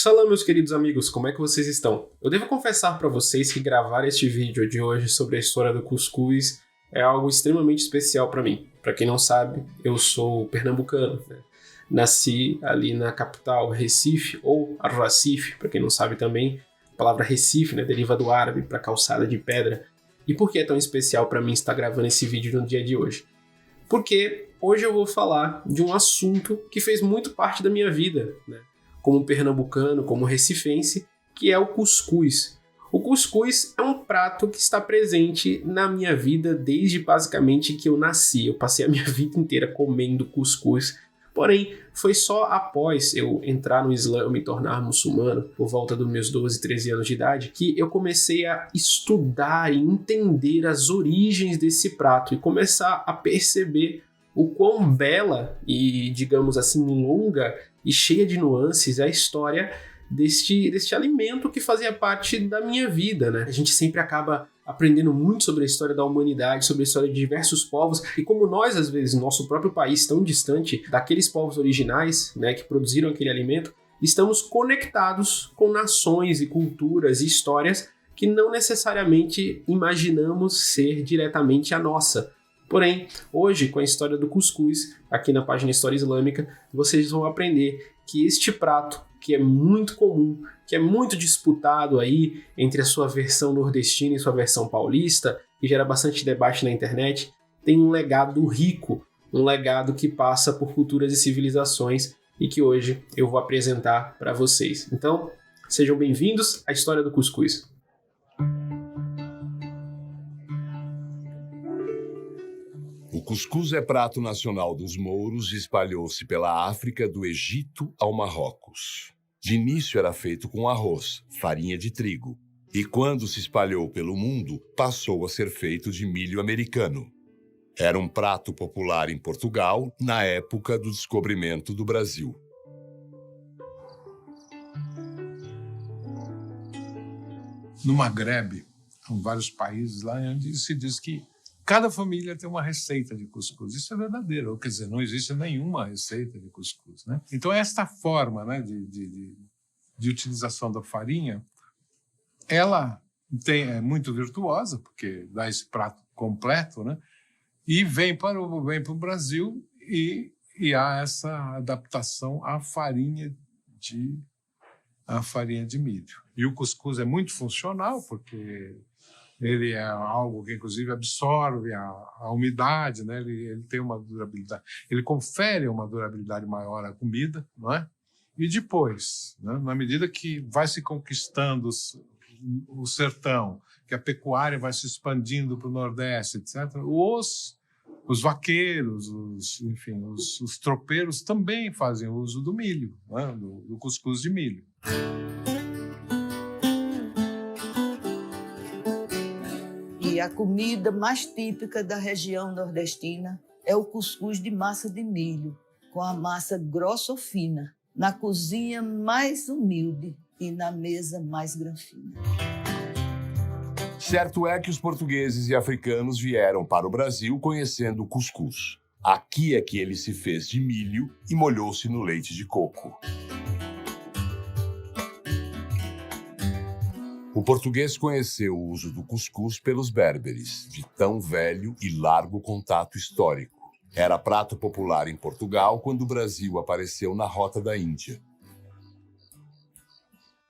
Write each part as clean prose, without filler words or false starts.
Salve, meus queridos amigos, como é que vocês estão? Eu devo confessar para vocês que gravar este vídeo de hoje sobre a história do cuscuz é algo extremamente especial para mim. Para quem não sabe, eu sou pernambucano, né? Nasci ali na capital, Recife, ou Recife, para quem não sabe também, a palavra Recife, né, deriva do árabe para calçada de pedra. E por que é tão especial para mim estar gravando esse vídeo no dia de hoje? Porque hoje eu vou falar de um assunto que fez muito parte da minha vida, né? Como pernambucano, como recifense, que é o cuscuz. O cuscuz é um prato que está presente na minha vida desde basicamente que eu nasci. Eu passei a minha vida inteira comendo cuscuz. Porém, foi só após eu entrar no Islã e me tornar muçulmano, por volta dos meus 12, 13 anos de idade, que eu comecei a estudar e entender as origens desse prato e começar a perceber o quão bela e, digamos assim, longa e cheia de nuances é a história deste alimento que fazia parte da minha vida, né? A gente sempre acaba aprendendo muito sobre a história da humanidade, sobre a história de diversos povos, e como nós, às vezes, nosso próprio país tão distante daqueles povos originais, né, que produziram aquele alimento, estamos conectados com nações e culturas e histórias que não necessariamente imaginamos ser diretamente a nossa. Porém, hoje, com a história do cuscuz, aqui na página História Islâmica, vocês vão aprender que este prato, que é muito comum, que é muito disputado aí entre a sua versão nordestina e sua versão paulista, que gera bastante debate na internet, tem um legado rico, um legado que passa por culturas e civilizações e que hoje eu vou apresentar para vocês. Então, sejam bem-vindos à História do Cuscuz. O cuscuz é prato nacional dos mouros e espalhou-se pela África do Egito ao Marrocos. De início era feito com arroz, farinha de trigo, e quando se espalhou pelo mundo, passou a ser feito de milho americano. Era um prato popular em Portugal na época do descobrimento do Brasil. No Maghreb, em vários países lá, onde se diz que cada família tem uma receita de cuscuz. Isso é verdadeiro. Quer dizer, não existe nenhuma receita de cuscuz, né? Então, esta forma, né, de utilização da farinha, ela é muito virtuosa, porque dá esse prato completo, né? E vem para o Brasil e há essa adaptação à farinha de milho. E o cuscuz é muito funcional, porque ele é algo que, inclusive, absorve a umidade, né? Ele tem uma durabilidade, ele confere uma durabilidade maior à comida, não é? E depois, né, na medida que vai se conquistando o sertão, que a pecuária vai se expandindo para o Nordeste, etc., os vaqueiros, os tropeiros também fazem uso do milho, né, do cuscuz de milho. E a comida mais típica da região nordestina é o cuscuz de massa de milho, com a massa grossa ou fina, na cozinha mais humilde e na mesa mais granfina. Certo é que os portugueses e africanos vieram para o Brasil conhecendo o cuscuz. Aqui é que ele se fez de milho e molhou-se no leite de coco. O português conheceu o uso do cuscuz pelos berberes, de tão velho e largo contato histórico. Era prato popular em Portugal quando o Brasil apareceu na Rota da Índia.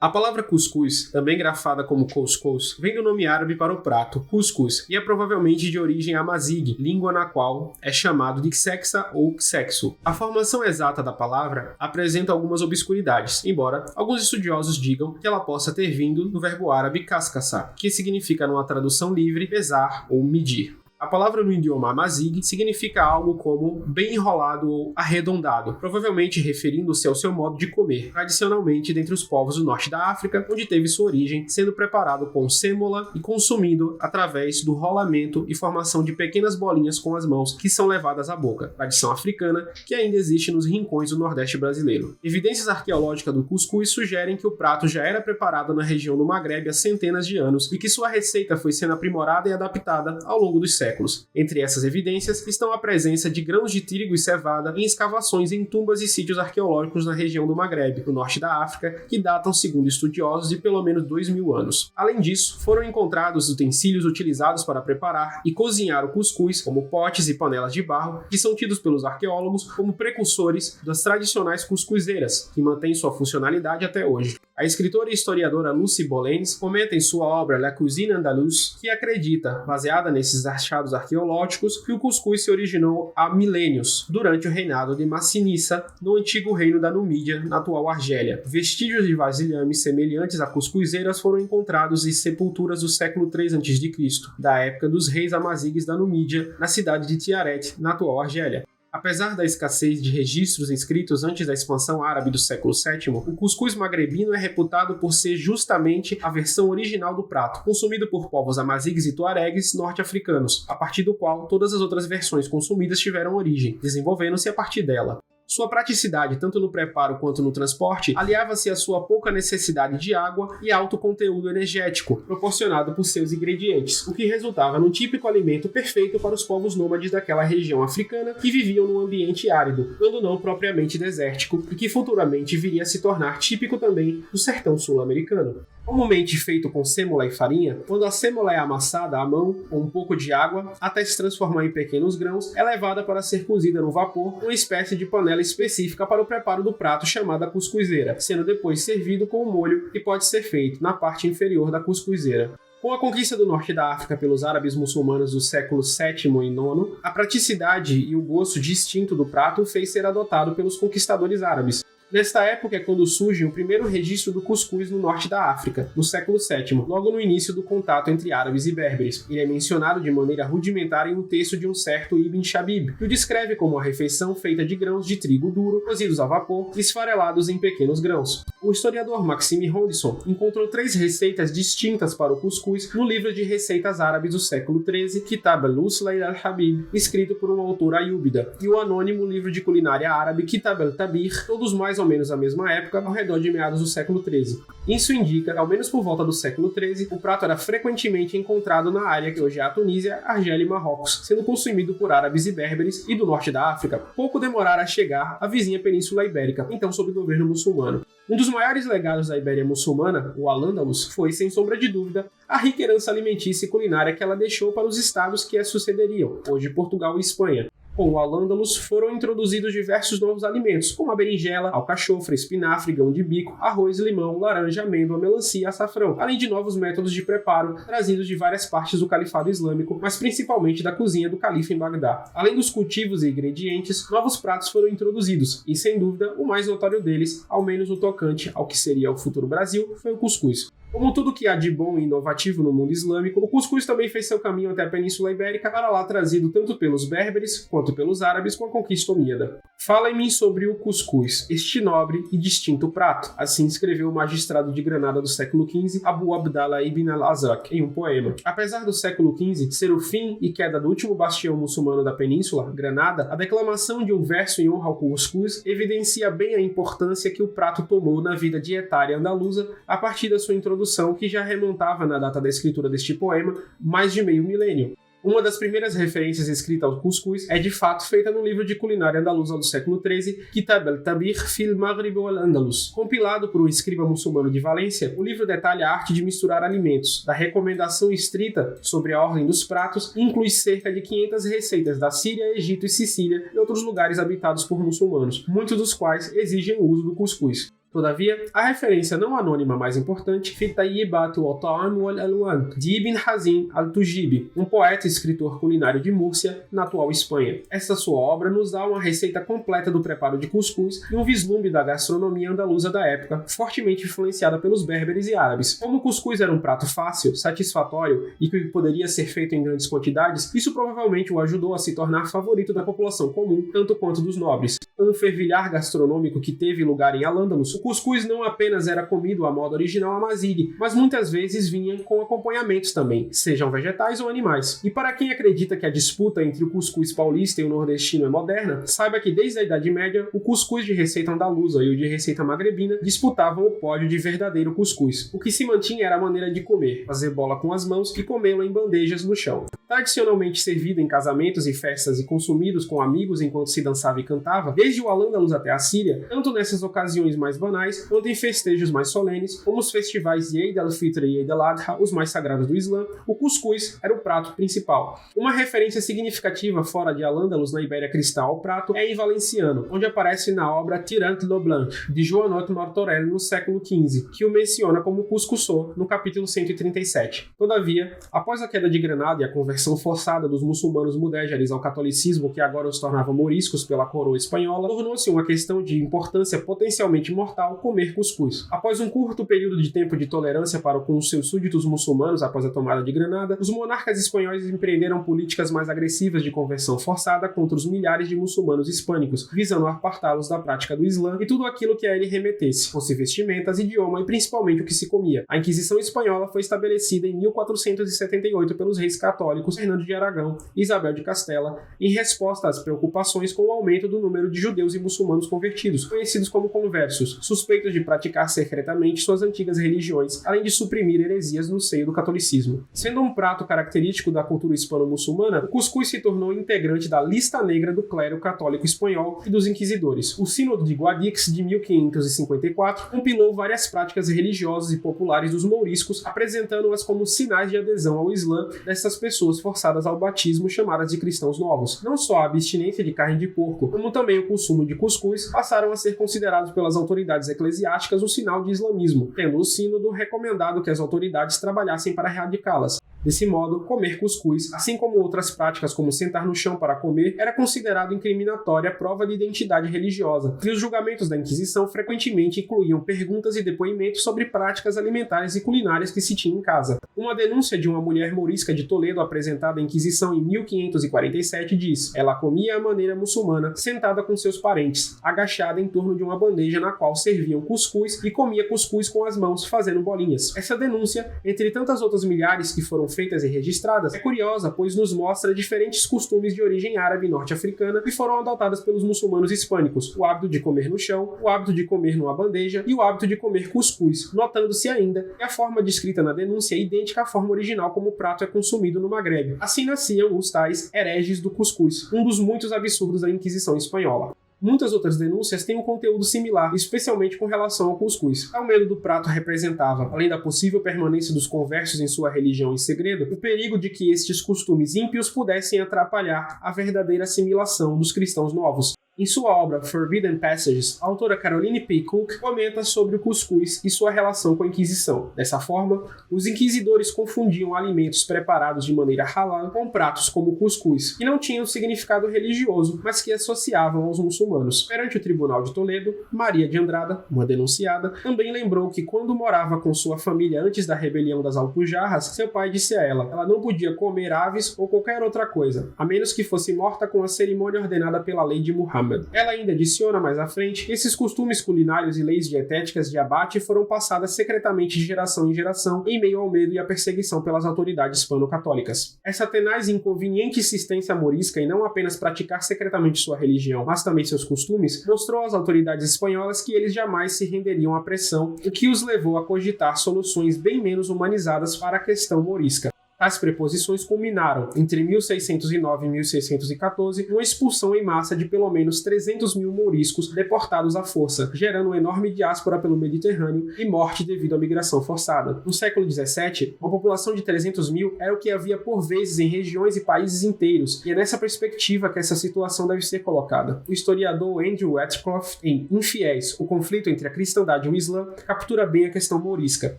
A palavra cuscuz, também grafada como couscous, vem do nome árabe para o prato, cuscuz, e é provavelmente de origem amazigh, língua na qual é chamado de xexa ou xexo. A formação exata da palavra apresenta algumas obscuridades, embora alguns estudiosos digam que ela possa ter vindo do verbo árabe kasqasa, que significa, numa tradução livre, pesar ou medir. A palavra no idioma amazigh significa algo como bem enrolado ou arredondado, provavelmente referindo-se ao seu modo de comer, tradicionalmente dentre os povos do norte da África, onde teve sua origem, sendo preparado com sêmola e consumido através do rolamento e formação de pequenas bolinhas com as mãos que são levadas à boca, tradição africana que ainda existe nos rincões do Nordeste brasileiro. Evidências arqueológicas do cuscuz sugerem que o prato já era preparado na região do Maghreb há centenas de anos e que sua receita foi sendo aprimorada e adaptada ao longo dos séculos. séculos. Entre essas evidências estão a presença de grãos de trigo e cevada em escavações em tumbas e sítios arqueológicos na região do Maghreb, no norte da África, que datam, segundo estudiosos, de pelo menos 2.000 anos. Além disso, foram encontrados utensílios utilizados para preparar e cozinhar o cuscuz, como potes e panelas de barro, que são tidos pelos arqueólogos como precursores das tradicionais cuscuzeiras, que mantêm sua funcionalidade até hoje. A escritora e historiadora Lucy Bolens comenta em sua obra La Cuisine Andalouse que acredita, baseada nesses achados arqueológicos, que o cuscuz se originou há milênios, durante o reinado de Massinissa, no antigo reino da Numídia, na atual Argélia. Vestígios de vasilhames semelhantes a cuscuzeiras foram encontrados em sepulturas do século III a.C., da época dos reis amazigues da Numídia, na cidade de Tiaret, na atual Argélia. Apesar da escassez de registros inscritos antes da expansão árabe do século VII, o cuscuz magrebino é reputado por ser justamente a versão original do prato, consumido por povos amazigues e tuaregues norte-africanos, a partir do qual todas as outras versões consumidas tiveram origem, desenvolvendo-se a partir dela. Sua praticidade, tanto no preparo quanto no transporte, aliava-se à sua pouca necessidade de água e alto conteúdo energético, proporcionado por seus ingredientes, o que resultava num típico alimento perfeito para os povos nômades daquela região africana que viviam num ambiente árido, quando não propriamente desértico, e que futuramente viria a se tornar típico também do sertão sul-americano. Comumente feito com sêmola e farinha, quando a sêmola é amassada à mão com um pouco de água até se transformar em pequenos grãos, é levada para ser cozida no vapor numa espécie de panela específica para o preparo do prato chamada cuscuzeira, sendo depois servido com o molho que pode ser feito na parte inferior da cuscuzeira. Com a conquista do norte da África pelos árabes muçulmanos do século VII e IX, a praticidade e o gosto distinto do prato fez ser adotado pelos conquistadores árabes. Nesta época é quando surge o primeiro registro do cuscuz no norte da África, no século VII, logo no início do contato entre árabes e berberes. Ele é mencionado de maneira rudimentar em um texto de um certo Ibn Shabib, que o descreve como uma refeição feita de grãos de trigo duro, cozidos a vapor e esfarelados em pequenos grãos. O historiador Maxime Hondisson encontrou 3 receitas distintas para o cuscuz no livro de receitas árabes do século XIII, Kitab al-Uslayd al-Habib, escrito por um autor ayúbida, e o anônimo livro de culinária árabe Kitab al-Tabir, todos mais ou menos à mesma época, ao redor de meados do século XIII. Isso indica que, ao menos por volta do século XIII, o prato era frequentemente encontrado na área que hoje é a Tunísia, Argélia e Marrocos, sendo consumido por árabes e berberes, e do norte da África, pouco demorara a chegar à vizinha Península Ibérica, então sob governo muçulmano. Um dos maiores legados da Ibéria muçulmana, o Al-Ándalus, foi, sem sombra de dúvida, a rica herança alimentícia e culinária que ela deixou para os estados que a sucederiam, hoje Portugal e Espanha. Com o Al-Ándalus foram introduzidos diversos novos alimentos, como a berinjela, alcachofra, espinafre, grão de bico, arroz, limão, laranja, amêndoa, melancia e açafrão, além de novos métodos de preparo trazidos de várias partes do califado islâmico, mas principalmente da cozinha do califa em Bagdá. Além dos cultivos e ingredientes, novos pratos foram introduzidos, e sem dúvida, o mais notório deles, ao menos no tocante ao que seria o futuro Brasil, foi o cuscuz. Como tudo que há de bom e inovativo no mundo islâmico, o cuscuz também fez seu caminho até a Península Ibérica, para lá trazido tanto pelos berberes quanto pelos árabes com a conquista omíada. Fala-me sobre o cuscuz, este nobre e distinto prato, assim escreveu o magistrado de Granada do século XV, Abu Abdallah ibn al-Azraq, em um poema. Apesar do século XV ser o fim e queda do último bastião muçulmano da península, Granada, a declamação de um verso em honra ao cuscuz evidencia bem a importância que o prato tomou na vida dietária andaluza a partir da sua introdução, que já remontava na data da escritura deste poema mais de meio milênio. Uma das primeiras referências escritas ao cuscuz é de fato feita no livro de culinária andaluza do século XIII, Kitab al-Tabir fil Maghrib wal-Andalus. Compilado por um escriba muçulmano de Valência, o livro detalha a arte de misturar alimentos, da recomendação estrita sobre a ordem dos pratos, e inclui cerca de 500 receitas da Síria, Egito e Sicília e outros lugares habitados por muçulmanos, muitos dos quais exigem o uso do cuscuz. Todavia, a referência não anônima mais importante fica Tayyibat al-Ta'am wal-Alwan, de Ibn Hazm al-Tujibi, um poeta e escritor culinário de Múrcia, na atual Espanha. Esta sua obra nos dá uma receita completa do preparo de cuscuz e um vislumbre da gastronomia andaluza da época, fortemente influenciada pelos berberes e árabes. Como o cuscuz era um prato fácil, satisfatório e que poderia ser feito em grandes quantidades, isso provavelmente o ajudou a se tornar favorito da população comum, tanto quanto dos nobres. Um fervilhar gastronômico que teve lugar em Al-Ándalus, o cuscuz não apenas era comido à moda original amazigue, mas muitas vezes vinha com acompanhamentos também, sejam vegetais ou animais. E para quem acredita que a disputa entre o cuscuz paulista e o nordestino é moderna, saiba que desde a Idade Média, o cuscuz de receita andaluza e o de receita magrebina disputavam o pódio de verdadeiro cuscuz. O que se mantinha era a maneira de comer, fazer bola com as mãos e comê-lo em bandejas no chão. Tradicionalmente servido em casamentos e festas e consumidos com amigos enquanto se dançava e cantava, desde o Al-Ândalus até a Síria, tanto nessas ocasiões mais banais, quanto em festejos mais solenes, como os festivais de Eid al-Fitr e Eid al-Adha, os mais sagrados do Islã, o cuscuz era o prato principal. Uma referência significativa fora de Al-Ândalus na Ibéria cristã ao prato é em valenciano, onde aparece na obra Tirant lo Blanc, de Joanot Martorell, no século XV, que o menciona como cuscuçô, no capítulo 137. Todavia, após a queda de Granada e a conversão forçada dos muçulmanos mudéjares ao catolicismo, que agora os tornava moriscos pela coroa espanhola, tornou-se uma questão de importância potencialmente mortal comer cuscuz. Após um curto período de tempo de tolerância para com os seus súditos muçulmanos após a tomada de Granada, os monarcas espanhóis empreenderam políticas mais agressivas de conversão forçada contra os milhares de muçulmanos hispânicos, visando apartá-los da prática do Islã e tudo aquilo que a ele remetesse, fosse vestimentas, idioma e principalmente o que se comia. A Inquisição espanhola foi estabelecida em 1478 pelos reis católicos Fernando de Aragão e Isabel de Castela, em resposta às preocupações com o aumento do número de judeus e muçulmanos convertidos, conhecidos como conversos, suspeitos de praticar secretamente suas antigas religiões, além de suprimir heresias no seio do catolicismo. Sendo um prato característico da cultura hispano-muçulmana, o cuscuz se tornou integrante da lista negra do clero católico espanhol e dos inquisidores. O Sínodo de Guadix, de 1554, compilou várias práticas religiosas e populares dos mouriscos, apresentando-as como sinais de adesão ao Islã dessas pessoas forçadas ao batismo, chamadas de cristãos novos. Não só a abstinência de carne de porco, como também o consumo de cuscuz, passaram a ser considerados pelas autoridades eclesiásticas um sinal de islamismo, tendo o sínodo recomendado que as autoridades trabalhassem para erradicá-las. Desse modo, comer cuscuz, assim como outras práticas como sentar no chão para comer, era considerado incriminatória prova de identidade religiosa, e os julgamentos da Inquisição frequentemente incluíam perguntas e depoimentos sobre práticas alimentares e culinárias que se tinha em casa. Uma denúncia de uma mulher mourisca de Toledo apresentada à Inquisição em 1547 diz: ela comia à maneira muçulmana, sentada com seus parentes, agachada em torno de uma bandeja na qual serviam cuscuz e comia cuscuz com as mãos, fazendo bolinhas. Essa denúncia, entre tantas outras milhares que foram feitas e registradas, é curiosa, pois nos mostra diferentes costumes de origem árabe e norte-africana que foram adotadas pelos muçulmanos hispânicos: o hábito de comer no chão, o hábito de comer numa bandeja e o hábito de comer cuscuz, notando-se ainda que a forma descrita na denúncia é idêntica à forma original como o prato é consumido no Maghreb. Assim nasciam os tais hereges do cuscuz, um dos muitos absurdos da Inquisição espanhola. Muitas outras denúncias têm um conteúdo similar, especialmente com relação ao cuscuz. O medo do prato representava, além da possível permanência dos conversos em sua religião em segredo, o perigo de que estes costumes ímpios pudessem atrapalhar a verdadeira assimilação dos cristãos novos. Em sua obra Forbidden Passages, a autora Caroline P. Cook comenta sobre o cuscuz e sua relação com a Inquisição. Dessa forma, os inquisidores confundiam alimentos preparados de maneira halal com pratos como o cuscuz, que não tinham significado religioso, mas que associavam aos muçulmanos. Perante o Tribunal de Toledo, Maria de Andrada, uma denunciada, também lembrou que quando morava com sua família antes da rebelião das Alpujarras, seu pai disse a ela não podia comer aves ou qualquer outra coisa, a menos que fosse morta com a cerimônia ordenada pela lei de Muhammad. Ela ainda adiciona mais à frente que esses costumes culinários e leis dietéticas de abate foram passadas secretamente de geração em geração em meio ao medo e à perseguição pelas autoridades hispano-católicas. Essa tenaz e inconveniente insistência morisca em não apenas praticar secretamente sua religião, mas também seus costumes, mostrou às autoridades espanholas que eles jamais se renderiam à pressão, o que os levou a cogitar soluções bem menos humanizadas para a questão morisca. As preposições culminaram, entre 1609 e 1614, numa expulsão em massa de pelo menos 300 mil mouriscos deportados à força, gerando uma enorme diáspora pelo Mediterrâneo e morte devido à migração forçada. No século XVII, uma população de 300 mil era o que havia por vezes em regiões e países inteiros, e é nessa perspectiva que essa situação deve ser colocada. O historiador Andrew Westcroft, em Infiéis, o conflito entre a cristandade e o Islã, captura bem a questão mourisca.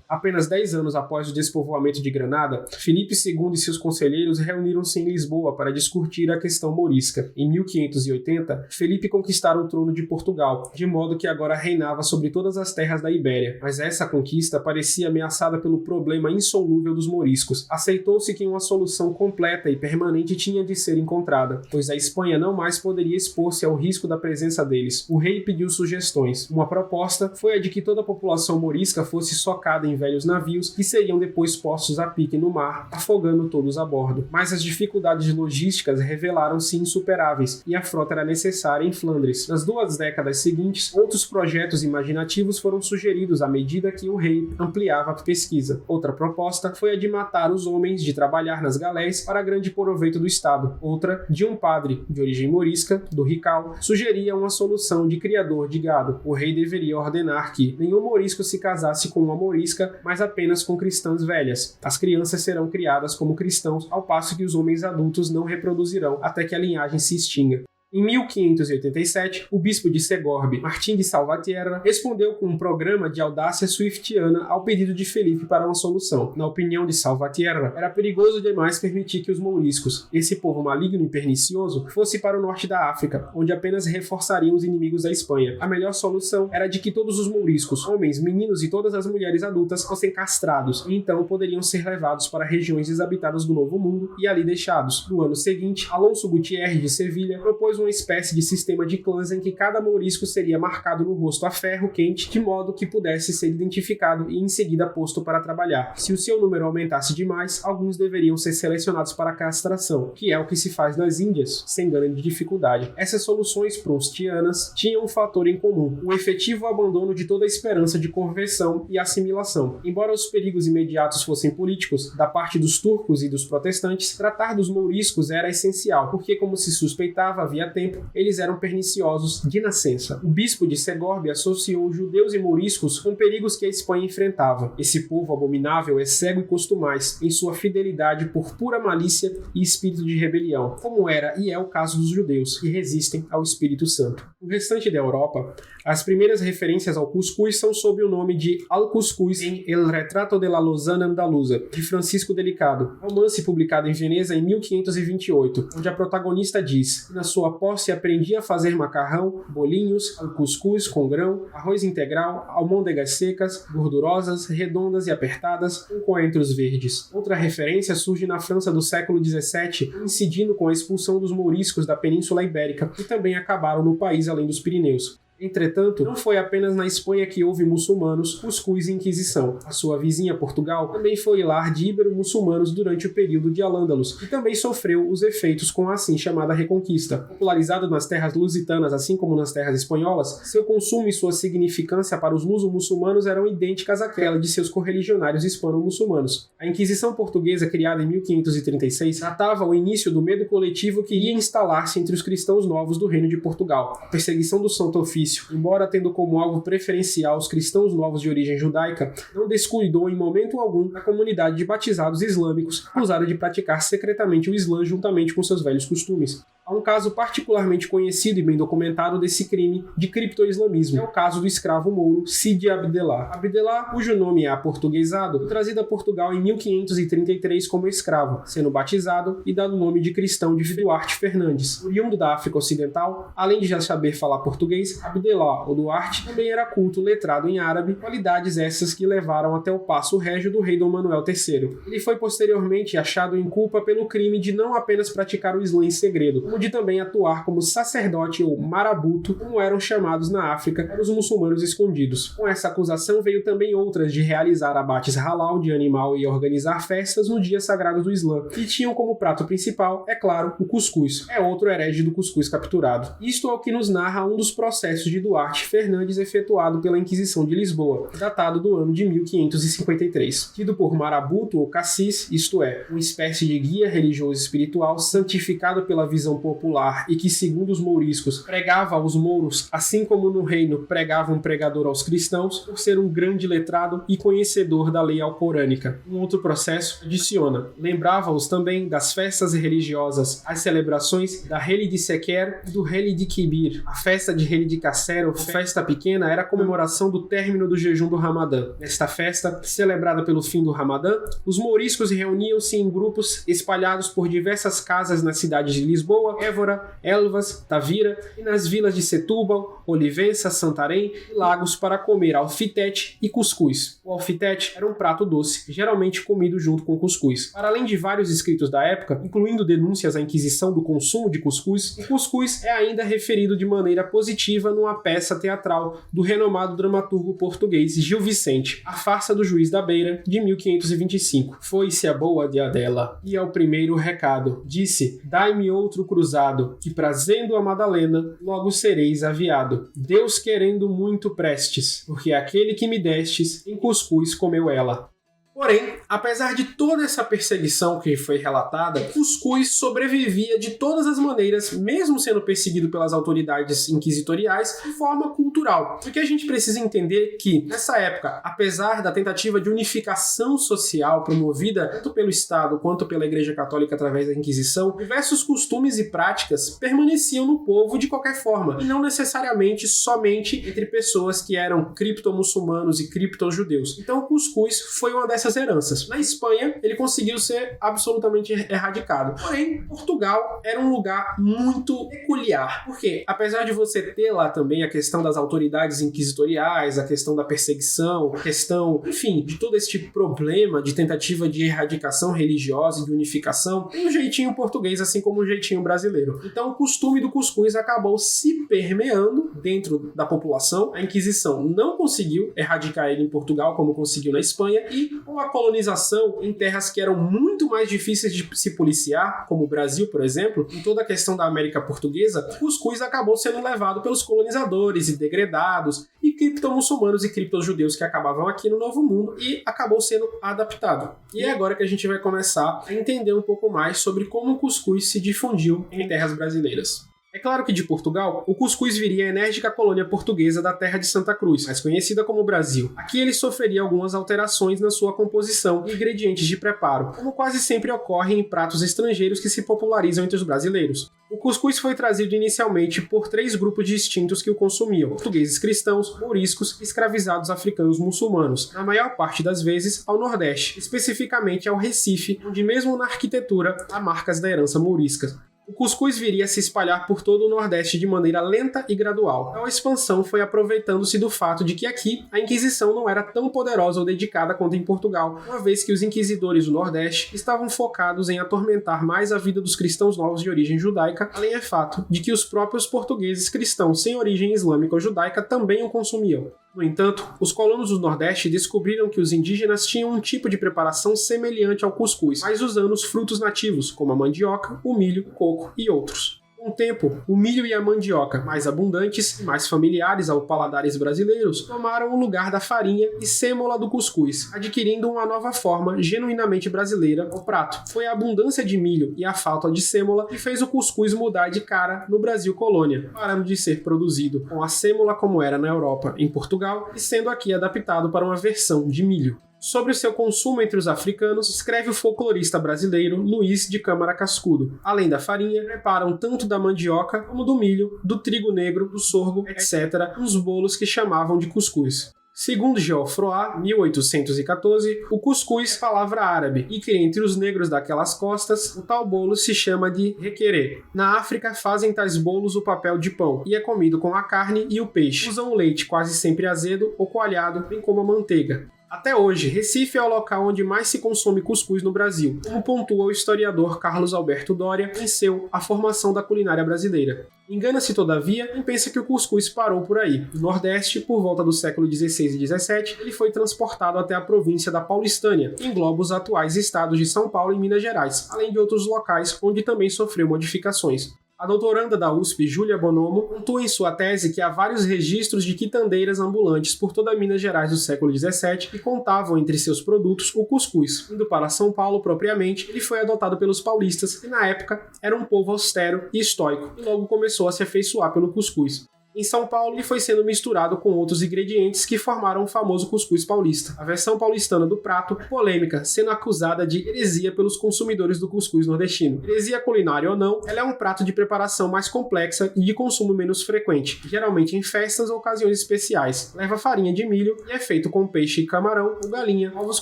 Apenas 10 anos após o despovoamento de Granada, Filipe II e seus conselheiros reuniram-se em Lisboa para discutir a questão mourisca. Em 1580, Felipe conquistara o trono de Portugal, de modo que agora reinava sobre todas as terras da Ibéria. Mas essa conquista parecia ameaçada pelo problema insolúvel dos mouriscos. Aceitou-se que uma solução completa e permanente tinha de ser encontrada, pois a Espanha não mais poderia expor-se ao risco da presença deles. O rei pediu sugestões. Uma proposta foi a de que toda a população mourisca fosse socada em velhos navios que seriam depois postos a pique no mar, afogando todos a bordo. Mas as dificuldades logísticas revelaram-se insuperáveis e a frota era necessária em Flandres. Nas 2 décadas seguintes, outros projetos imaginativos foram sugeridos à medida que o rei ampliava a pesquisa. Outra proposta foi a de matar os homens de trabalhar nas galés para grande proveito do Estado. Outra, de um padre de origem morisca, do Rical, sugeria uma solução de criador de gado. O rei deveria ordenar que nenhum morisco se casasse com uma morisca, mas apenas com cristãs velhas. As crianças serão criadas como cristãos, ao passo que os homens adultos não reproduzirão até que a linhagem se extinga. Em 1587, o bispo de Segorbe, Martim de Salvatierra, respondeu com um programa de audácia swiftiana ao pedido de Felipe para uma solução. Na opinião de Salvatierra, era perigoso demais permitir que os mouriscos, esse povo maligno e pernicioso, fosse para o norte da África, onde apenas reforçariam os inimigos da Espanha. A melhor solução era de que todos os mouriscos, homens, meninos e todas as mulheres adultas, fossem castrados, e então poderiam ser levados para regiões desabitadas do Novo Mundo e ali deixados. No ano seguinte, Alonso Gutierre de Sevilha propôs uma espécie de sistema de clãs em que cada mourisco seria marcado no rosto a ferro quente, de modo que pudesse ser identificado e em seguida posto para trabalhar. Se o seu número aumentasse demais, alguns deveriam ser selecionados para a castração, que é o que se faz nas Índias, sem grande dificuldade. Essas soluções proustianas tinham um fator em comum: o efetivo abandono de toda a esperança de conversão e assimilação. Embora os perigos imediatos fossem políticos, da parte dos turcos e dos protestantes, tratar dos mouriscos era essencial, porque, como se suspeitava, havia tempo, eles eram perniciosos de nascença. O bispo de Segorbe associou judeus e mouriscos com perigos que a Espanha enfrentava. Esse povo abominável é cego e costumaz em sua fidelidade por pura malícia e espírito de rebelião, como era e é o caso dos judeus, que resistem ao Espírito Santo. No restante da Europa, as primeiras referências ao cuscuz são sob o nome de Al-Cuscuz em El Retrato de la Lozana Andaluza, de Francisco Delicado, romance publicado em Veneza em 1528, onde a protagonista diz: na sua posse aprendi a fazer macarrão, bolinhos, cuscuz com grão, arroz integral, almôndegas secas, gordurosas, redondas e apertadas, com coentros verdes. Outra referência surge na França do século XVII, coincidindo com a expulsão dos mouriscos da Península Ibérica, que também acabaram no país além dos Pirineus. Entretanto, não foi apenas na Espanha que houve muçulmanos, cuscuz e Inquisição. A sua vizinha Portugal também foi lar de ibero-muçulmanos durante o período de Al-Ândalus e também sofreu os efeitos com a assim chamada Reconquista. Popularizado nas terras lusitanas assim como nas terras espanholas, seu consumo e sua significância para os luso-muçulmanos eram idênticas àquela de seus correligionários hispano-muçulmanos. A Inquisição portuguesa, criada em 1536, tratava o início do medo coletivo que ia instalar-se entre os cristãos novos do Reino de Portugal. A perseguição do Santo Ofício, embora tendo como alvo preferencial os cristãos novos de origem judaica, não descuidou em momento algum a comunidade de batizados islâmicos, acusada de praticar secretamente o Islã juntamente com seus velhos costumes. Há um caso particularmente conhecido e bem documentado desse crime de criptoislamismo. É o caso do escravo mouro Sidi Abdellah. Abdellah, cujo nome é aportuguesado, foi trazido a Portugal em 1533 como escravo, sendo batizado e dado o nome de cristão de Duarte Fernandes. Oriundo da África Ocidental, além de já saber falar português, Abdellah, ou Duarte, também era culto, letrado em árabe, qualidades essas que levaram até o passo régio do rei Dom Manuel III. Ele foi posteriormente achado em culpa pelo crime de não apenas praticar o Islã em segredo, como de também atuar como sacerdote ou marabuto, como eram chamados na África para os muçulmanos escondidos. Com essa acusação veio também outras de realizar abates halal de animal e organizar festas no dia sagrado do Islã, que tinham como prato principal, é claro, o cuscuz. É outro herege do cuscuz capturado. Isto é o que nos narra um dos processos de Duarte Fernandes efetuado pela Inquisição de Lisboa, datado do ano de 1553. Tido por marabuto ou cassis, isto é, uma espécie de guia religioso espiritual santificado pela visão popular e que, segundo os mouriscos, pregava aos mouros, assim como no reino pregava um pregador aos cristãos, por ser um grande letrado e conhecedor da lei alcorânica. Um outro processo adiciona: lembrava-os também das festas religiosas, as celebrações da Reli de Sequer e do Reli de Kibir. A festa de Reli de Kasser, ou festa pequena, era a comemoração do término do jejum do Ramadã. Nesta festa, celebrada pelo fim do Ramadã, os mouriscos reuniam-se em grupos espalhados por diversas casas na cidade de Lisboa Lisboa, Évora, Elvas, Tavira e nas vilas de Setúbal, Olivença, Santarém e Lagos para comer alfitete e cuscuz. O alfitete era um prato doce, geralmente comido junto com cuscuz. Para além de vários escritos da época, incluindo denúncias à Inquisição do consumo de cuscuz, o cuscuz é ainda referido de maneira positiva numa peça teatral do renomado dramaturgo português Gil Vicente, A Farsa do Juiz da Beira, de 1525. Foi-se a boa diadela, e ao primeiro recado, disse: dai-me outro cruzado, que prazendo a Madalena, logo sereis aviado. Deus querendo muito prestes, porque aquele que me destes, em cuscuz comeu ela. Porém, apesar de toda essa perseguição que foi relatada, Cuscuz sobrevivia de todas as maneiras, mesmo sendo perseguido pelas autoridades inquisitoriais, de forma cultural. Porque a gente precisa entender que, nessa época, apesar da tentativa de unificação social promovida tanto pelo Estado quanto pela Igreja Católica através da Inquisição, diversos costumes e práticas permaneciam no povo de qualquer forma, e não necessariamente somente entre pessoas que eram criptomuçulmanos e criptojudeus. Então, o cuscuz foi uma dessas heranças. Na Espanha, ele conseguiu ser absolutamente erradicado. Porém, Portugal era um lugar muito peculiar, porque apesar de você ter lá também a questão das autoridades inquisitoriais, a questão da perseguição, a questão, enfim, de todo esse tipo de problema de tentativa de erradicação religiosa e de unificação, tem um jeitinho português, assim como um jeitinho brasileiro. Então, o costume do cuscuz acabou se permeando dentro da população. A Inquisição não conseguiu erradicar ele em Portugal como conseguiu na Espanha, e com a colonização em terras que eram muito mais difíceis de se policiar, como o Brasil, por exemplo, em toda a questão da América Portuguesa, o cuscuz acabou sendo levado pelos colonizadores e degredados e criptomuçulmanos e criptojudeus que acabavam aqui no Novo Mundo, e acabou sendo adaptado. E é agora que a gente vai começar a entender um pouco mais sobre como o cuscuz se difundiu em terras brasileiras. É claro que de Portugal, o cuscuz viria a enérgica colônia portuguesa da terra de Santa Cruz, mais conhecida como Brasil. Aqui ele sofreria algumas alterações na sua composição e ingredientes de preparo, como quase sempre ocorre em pratos estrangeiros que se popularizam entre os brasileiros. O cuscuz foi trazido inicialmente por 3 grupos distintos que o consumiam: portugueses cristãos, mouriscos e escravizados africanos muçulmanos, na maior parte das vezes ao Nordeste, especificamente ao Recife, onde mesmo na arquitetura há marcas da herança mourisca. O cuscuz viria a se espalhar por todo o Nordeste de maneira lenta e gradual. A expansão foi aproveitando-se do fato de que aqui a Inquisição não era tão poderosa ou dedicada quanto em Portugal, uma vez que os inquisidores do Nordeste estavam focados em atormentar mais a vida dos cristãos novos de origem judaica, além do fato de que os próprios portugueses cristãos sem origem islâmica ou judaica também o consumiam. No entanto, os colonos do Nordeste descobriram que os indígenas tinham um tipo de preparação semelhante ao cuscuz, mas usando os frutos nativos, como a mandioca, o milho, o coco e outros. Com o tempo, o milho e a mandioca, mais abundantes e mais familiares aos paladares brasileiros, tomaram o lugar da farinha e sêmola do cuscuz, adquirindo uma nova forma genuinamente brasileira ao prato. Foi a abundância de milho e a falta de sêmola que fez o cuscuz mudar de cara no Brasil colônia, parando de ser produzido com a sêmola como era na Europa, em Portugal, e sendo aqui adaptado para uma versão de milho. Sobre o seu consumo entre os africanos, escreve o folclorista brasileiro Luiz de Câmara Cascudo. Além da farinha, preparam tanto da mandioca como do milho, do trigo negro, do sorgo, etc., uns bolos que chamavam de cuscuz. Segundo Geoffroy, 1814, o cuscuz é palavra árabe, e que entre os negros daquelas costas, o tal bolo se chama de requerê. Na África fazem tais bolos o papel de pão, e é comido com a carne e o peixe. Usam o leite quase sempre azedo ou coalhado, bem como a manteiga. Até hoje, Recife é o local onde mais se consome cuscuz no Brasil, como pontua o historiador Carlos Alberto Doria em seu A Formação da Culinária Brasileira. Engana-se, todavia, quem pensa que o cuscuz parou por aí. No Nordeste, por volta do século XVI e XVII, ele foi transportado até a província da Paulistânia, que engloba os atuais estados de São Paulo e Minas Gerais, além de outros locais onde também sofreu modificações. A doutoranda da USP, Júlia Bonomo, pontua em sua tese que há vários registros de quitandeiras ambulantes por toda Minas Gerais do século XVII que contavam entre seus produtos o cuscuz. Indo para São Paulo propriamente, ele foi adotado pelos paulistas, que na época era um povo austero e estoico, e logo começou a se afeiçoar pelo cuscuz. Em São Paulo, ele foi sendo misturado com outros ingredientes que formaram o famoso cuscuz paulista. A versão paulistana do prato, polêmica, sendo acusada de heresia pelos consumidores do cuscuz nordestino. Heresia culinária ou não, ela é um prato de preparação mais complexa e de consumo menos frequente, geralmente em festas ou ocasiões especiais. Leva farinha de milho e é feito com peixe e camarão, ou galinha, ovos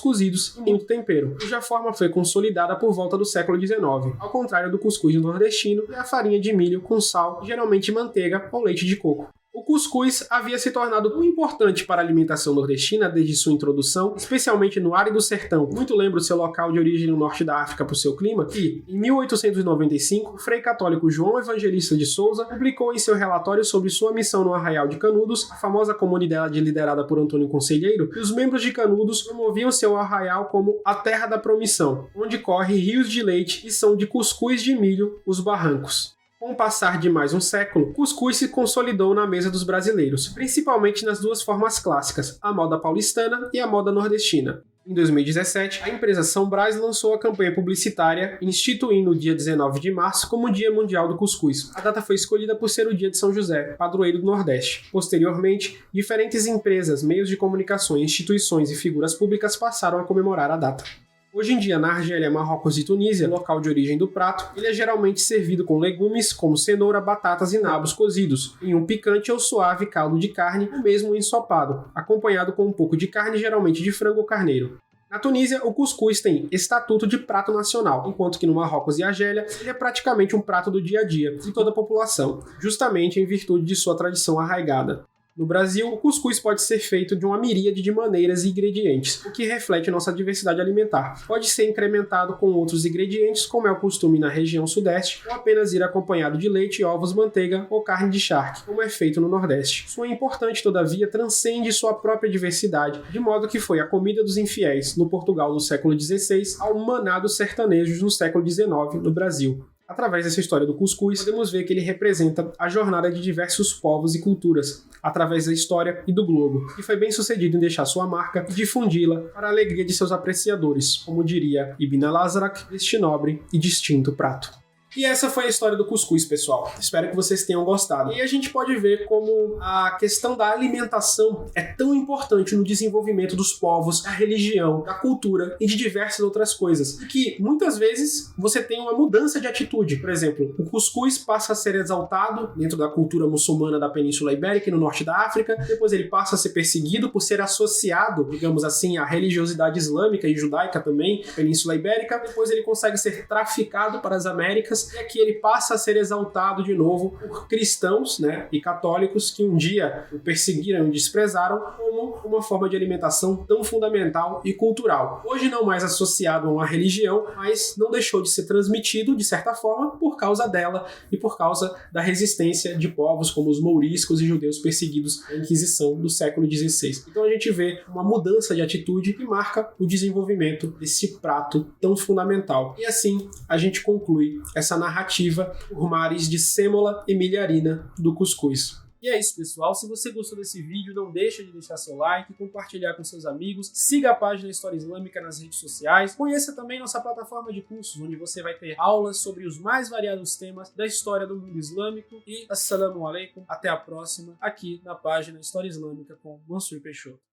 cozidos e muito tempero, cuja forma foi consolidada por volta do século XIX, ao contrário do cuscuz nordestino e a farinha de milho com sal, geralmente manteiga ou leite de coco. O cuscuz havia se tornado tão importante para a alimentação nordestina desde sua introdução, especialmente no árido sertão, muito lembra o seu local de origem no norte da África por seu clima, que, em 1895, o frei católico João Evangelista de Souza publicou em seu relatório sobre sua missão no Arraial de Canudos, a famosa comunidade liderada por Antônio Conselheiro, que os membros de Canudos promoviam seu arraial como a terra da promissão, onde corre rios de leite e são de cuscuz de milho os barrancos. Com o passar de mais um século, cuscuz se consolidou na mesa dos brasileiros, principalmente nas duas formas clássicas, a moda paulistana e a moda nordestina. Em 2017, a empresa São Brás lançou a campanha publicitária instituindo o dia 19 de março como o Dia Mundial do Cuscuz. A data foi escolhida por ser o dia de São José, padroeiro do Nordeste. Posteriormente, diferentes empresas, meios de comunicação, instituições e figuras públicas passaram a comemorar a data. Hoje em dia, na Argélia, Marrocos e Tunísia, local de origem do prato, ele é geralmente servido com legumes como cenoura, batatas e nabos cozidos, em um picante ou suave caldo de carne, ou mesmo ensopado, acompanhado com um pouco de carne, geralmente de frango ou carneiro. Na Tunísia, o cuscuz tem estatuto de prato nacional, enquanto que no Marrocos e Argélia, ele é praticamente um prato do dia a dia de toda a população, justamente em virtude de sua tradição arraigada. No Brasil, o cuscuz pode ser feito de uma miríade de maneiras e ingredientes, o que reflete nossa diversidade alimentar. Pode ser incrementado com outros ingredientes, como é o costume na região sudeste, ou apenas ir acompanhado de leite, ovos, manteiga ou carne de charque, como é feito no Nordeste. Sua importante, todavia, transcende sua própria diversidade, de modo que foi a comida dos infiéis no Portugal do século XVI ao maná dos sertanejos no século XIX no Brasil. Através dessa história do cuscuz, podemos ver que ele representa a jornada de diversos povos e culturas, através da história e do globo, e foi bem sucedido em deixar sua marca e difundi-la para a alegria de seus apreciadores, como diria Ibn al-Azraq, este nobre e distinto prato. E essa foi a história do cuscuz, pessoal. Espero que vocês tenham gostado. E a gente pode ver como a questão da alimentação é tão importante no desenvolvimento dos povos, da religião, da cultura e de diversas outras coisas. E que muitas vezes você tem uma mudança de atitude. Por exemplo, o cuscuz passa a ser exaltado dentro da cultura muçulmana da Península Ibérica e no norte da África. Depois ele passa a ser perseguido por ser associado, digamos assim, à religiosidade islâmica e judaica também, Península Ibérica. Depois ele consegue ser traficado para as Américas. E aqui ele passa a ser exaltado de novo por cristãos, né, e católicos que um dia o perseguiram e desprezaram como uma forma de alimentação tão fundamental e cultural. Hoje não mais associado a uma religião, mas não deixou de ser transmitido, de certa forma, por causa dela e por causa da resistência de povos como os mouriscos e judeus perseguidos na Inquisição do século XVI. Então a gente vê uma mudança de atitude que marca o desenvolvimento desse prato tão fundamental. E assim a gente conclui essa narrativa por mares de sêmola e milharina do cuscuz. E é isso, pessoal. Se você gostou desse vídeo, não deixa de deixar seu like, compartilhar com seus amigos, siga a página História Islâmica nas redes sociais, conheça também nossa plataforma de cursos, onde você vai ter aulas sobre os mais variados temas da história do mundo islâmico. E assalamu alaikum, até a próxima, aqui na página História Islâmica com Mansur Peixoto.